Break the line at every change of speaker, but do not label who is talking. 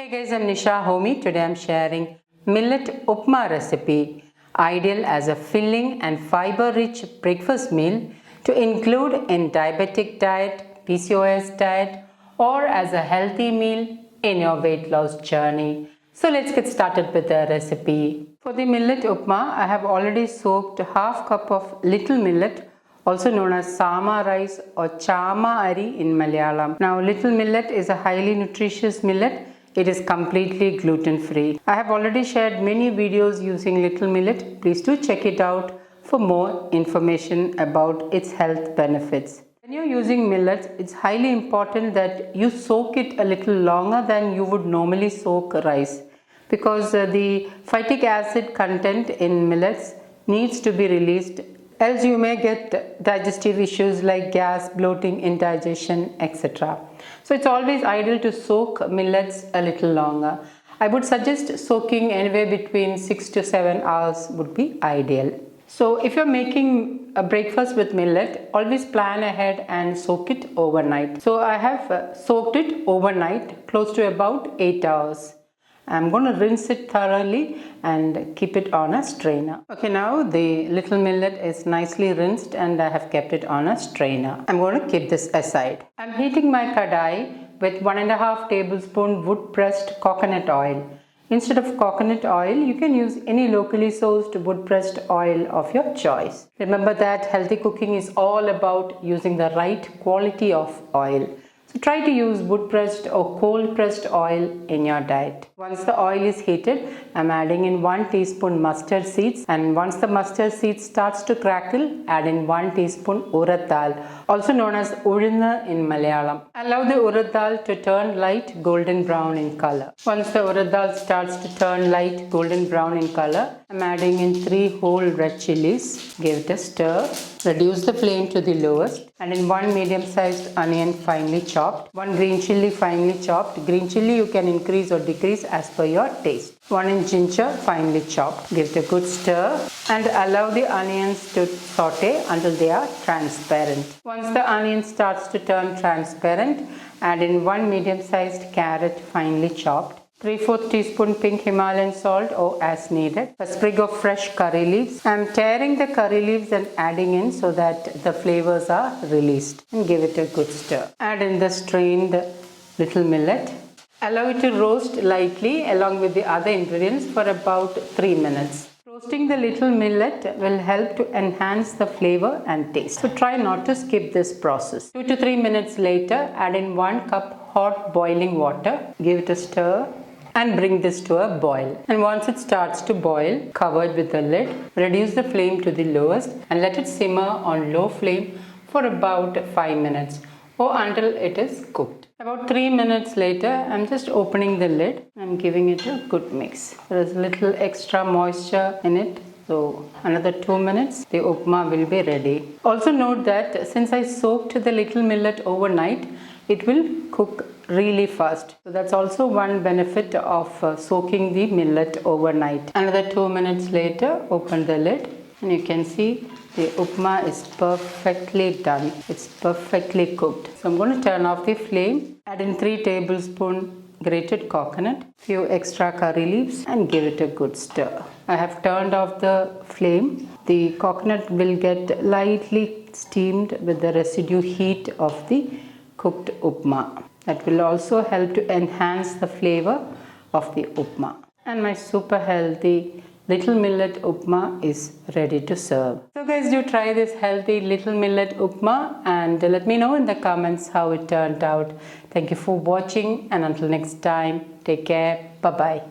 Hey guys, I'm Nisa Homey. Today I'm sharing Millet Upma recipe, ideal as a filling and fiber-rich breakfast meal to include in diabetic diet, PCOS diet, or as a healthy meal in your weight loss journey. So let's get started with the recipe. For the Millet Upma, I have already soaked half cup of little millet, also known as Samai rice or chama in Malayalam. Now, little millet is a highly nutritious millet. It is completely gluten free. I have already shared many videos using little millet. Please do check it out for more information about its health benefits. When you're using millets, it's highly important that you soak it a little longer than you would normally soak rice, because the phytic acid content in millets needs to be released, else you may get digestive issues like gas, bloating, indigestion, etc. So it's always ideal to soak millets a little longer. I would suggest soaking anywhere between 6 to 7 hours would be ideal. So if you're making a breakfast with millet, always plan ahead and soak it overnight. So I have soaked it overnight, close to about 8 hours. I'm going to rinse it thoroughly and keep it on a strainer. Okay, now the little millet is nicely rinsed and I have kept it on a strainer. I'm going to keep this aside. I'm heating my kadai with 1.5 tablespoon wood pressed coconut oil. Instead of coconut oil, you can use any locally sourced wood pressed oil of your choice. Remember that healthy cooking is all about using the right quality of oil. So try to use wood pressed or cold pressed oil in your diet. Once the oil is heated, I'm adding in 1 teaspoon mustard seeds, and once the mustard seeds starts to crackle, add in 1 teaspoon urad dal, also known as ulunna in Malayalam. Allow the urad dal to turn light golden brown in color. Once the urad dal starts to turn light golden brown in color, I'm adding in 3 whole red chilies. Give it a stir. Reduce the flame to the lowest, and in 1 medium-sized onion finely chopped, 1 green chilli finely chopped. Green chilli you can increase or decrease as per your taste. 1 inch ginger finely chopped. Give it a good stir and allow the onions to saute until they are transparent. Once the onion starts to turn transparent, add in 1 medium-sized carrot finely chopped, 3/4 teaspoon pink Himalayan salt or as needed, a sprig of fresh curry leaves. I am tearing the curry leaves and adding in so that the flavors are released, and give it a good stir. Add in the strained little millet. Allow it to roast lightly along with the other ingredients for about 3 minutes. Roasting the little millet will help to enhance the flavor and taste. So try not to skip this process. 2 to 3 minutes later, add in 1 cup hot boiling water. Give it a stir and bring this to a boil. And once it starts to boil, cover it with the lid, reduce the flame to the lowest and let it simmer on low flame for about 5 minutes or until it is cooked. About 3 minutes later, I'm just opening the lid. I'm giving it a good mix. There is a little extra moisture in it. So another 2 minutes, the upma will be ready. Also note that since I soaked the little millet overnight, it will cook really fast. So that's also one benefit of soaking the millet overnight. Another 2 minutes later, open the lid and you can see the upma is perfectly done. It's perfectly cooked. So I'm going to turn off the flame, add in 3 tablespoons grated coconut, few extra curry leaves and give it a good stir. I have turned off the flame. The coconut will get lightly steamed with the residue heat of the cooked upma. That will also help to enhance the flavor of the upma. And my super healthy little millet upma is ready to serve. So guys, do try this healthy little millet upma and let me know in the comments how it turned out. Thank you for watching, and until next time, take care. Bye-bye.